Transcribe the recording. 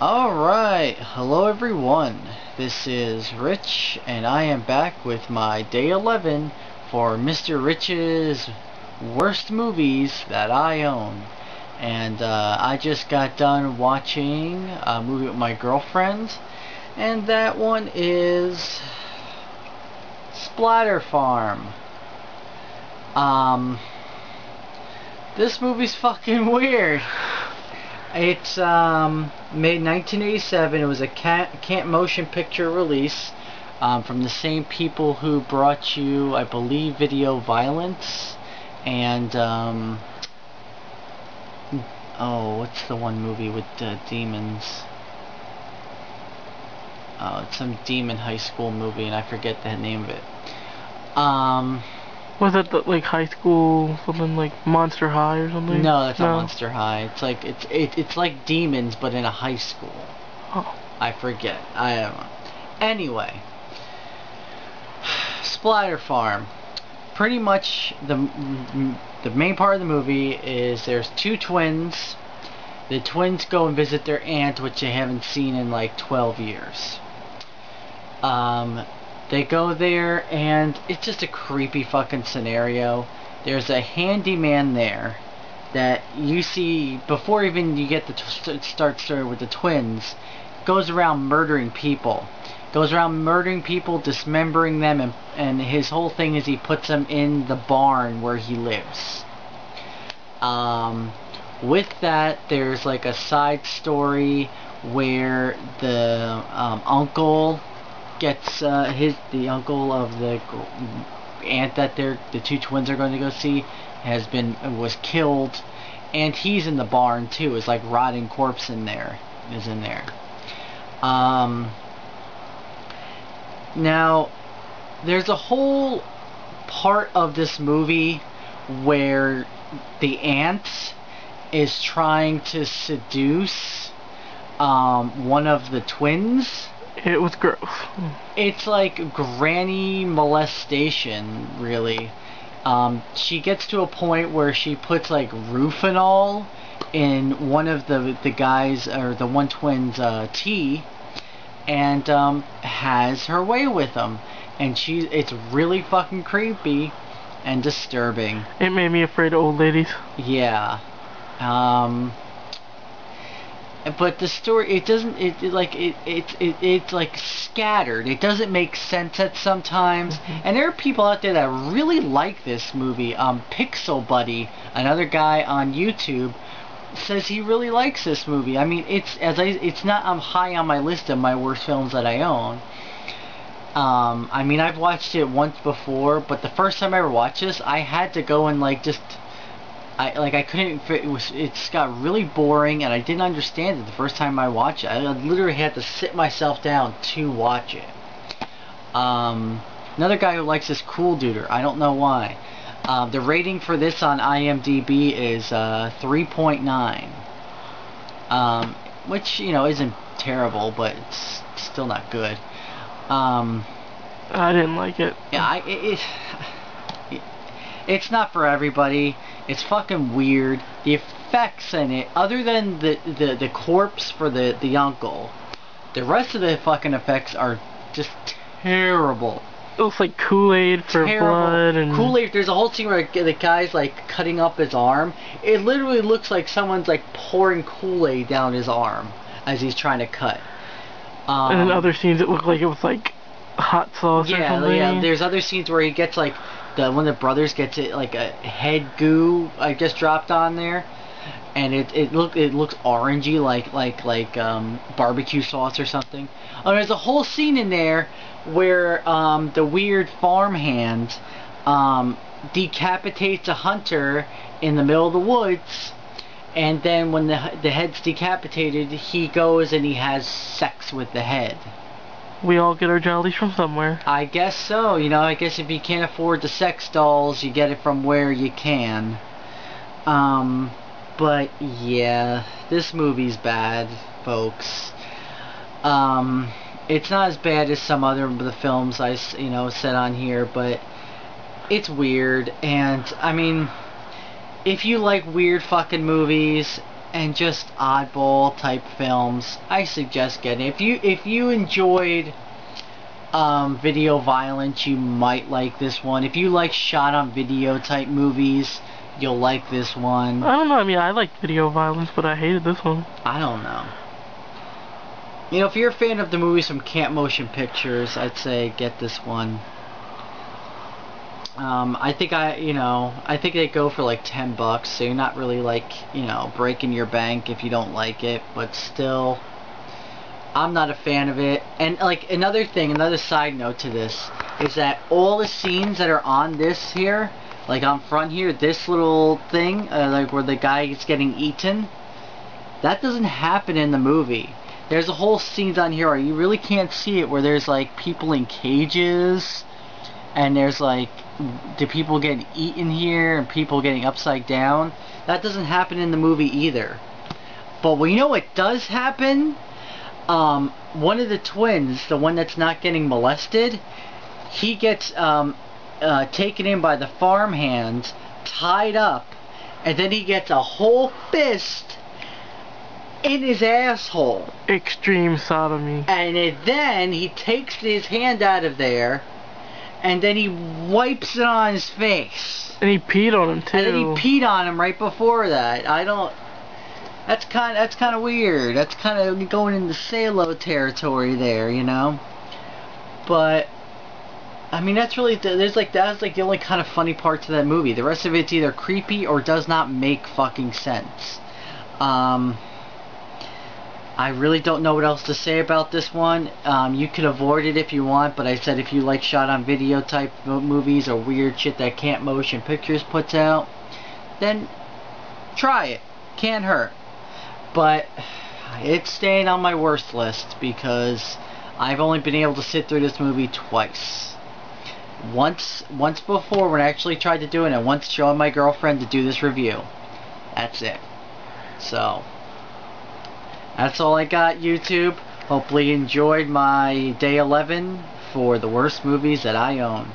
Alright, hello everyone. This is Rich, and I am back with my day 11 for Mr. Rich's worst movies that I own. And I just got done watching a movie with my girlfriend, and that one is Splatter Farm. This movie's fucking weird. It's made in 1987. It was a can't motion picture release from the same people who brought you, I believe, Video Violence and oh, what's the one movie with demons? Oh, it's some demon high school movie, and I forget the name of it. Was it like high school, something like Monster High or something? No, that's not Monster High. It's like it's like demons, but in a high school. Oh. I forget. I don't know. Anyway, Splatter Farm. Pretty much the main part of the movie is there's two twins. The twins go and visit their aunt, which they haven't seen in like 12 years. They go there, and it's just a creepy fucking scenario. There's a handyman there that you see before even you get the start story with the twins. Goes around murdering people. Goes around murdering people, dismembering them, and his whole thing is he puts them in the barn where he lives. With that, there's like a side story where the uncle gets the uncle of the aunt that the two twins are going to go see was killed, and he's in the barn too. It's like rotting corpse in there. Now there's a whole part of this movie where the aunt is trying to seduce one of the twins. It was gross. It's like granny molestation, really. She gets to a point where she puts like Rufinol in one of the guys, or the one twin's tea, and has her way with him. And it's really fucking creepy and disturbing. It made me afraid of old ladies. Yeah. But the story, it's like scattered. It doesn't make sense at sometimes. And there are people out there that really like this movie. Pixel Buddy, another guy on YouTube, says he really likes this movie. I mean, it's not high on my list of my worst films that I own. I mean, I've watched it once before, but the first time I ever watched this, I had to go and I couldn't fit. It's got really boring, and I didn't understand it the first time I watched it. I literally had to sit myself down to watch it. Another guy who likes this Cool Duder. I don't know why. The rating for this on IMDb is 3.9, which isn't terrible, but it's still not good. I didn't like it. Yeah, it's not for everybody. It's fucking weird. The effects in it, other than the corpse for the uncle, the rest of the fucking effects are just terrible. It looks like Kool-Aid for blood and Kool-Aid. There's a whole scene where the guy's like cutting up his arm. It literally looks like someone's like pouring Kool-Aid down his arm as he's trying to cut. And in other scenes, it looked like it was like hot sauce or something. Yeah. There's other scenes where he gets like one of the brothers gets it like a head goo I just dropped on there, and it looks orangey like barbecue sauce or something. Oh, there's a whole scene in there where the weird farmhand decapitates a hunter in the middle of the woods, and then when the head's decapitated, he goes and he has sex with the head. We all get our jollies from somewhere. I guess so. I guess if you can't afford the sex dolls, you get it from where you can. But yeah, this movie's bad, folks. It's not as bad as some other of the films I said on here, but it's weird. And I mean, if you like weird fucking movies, and just oddball type films, I suggest getting it. If you enjoyed video violence, you might like this one. If you like shot on video type movies, you'll like this one. I don't know, I mean, I liked video violence, but I hated this one. I don't know. You know, if you're a fan of the movies from Camp Motion Pictures, I'd say get this one. I think they go for like $10, so you're not really like, breaking your bank if you don't like it, but still, I'm not a fan of it. And like another side note to this is that all the scenes that are on this here, like on front here, this little thing, like where the guy is getting eaten, that doesn't happen in the movie. There's a whole scene on here where you really can't see it, where there's like people in cages, and there's like the people getting eaten here and people getting upside down. That doesn't happen in the movie either. But well, you know what does happen? One of the twins, the one that's not getting molested, he gets taken in by the farmhands, tied up, and then he gets a whole fist in his asshole. Extreme sodomy. And then he takes his hand out of there, and then he wipes it on his face. And he peed on him too. And then he peed on him right before that. That's kind of weird. That's kind of going into Salo territory there, But I mean, that's like the only kind of funny parts of that movie. The rest of it's either creepy or does not make fucking sense. I really don't know what else to say about this one. You could avoid it if you want, but I said if you like shot on video type movies or weird shit that Camp Motion Pictures puts out, then try it. Can't hurt. But it's staying on my worst list because I've only been able to sit through this movie twice. Once before when I actually tried to do it, and once showing my girlfriend to do this review. That's it. So that's all I got, YouTube. Hopefully you enjoyed my day 11 for the worst movies that I own.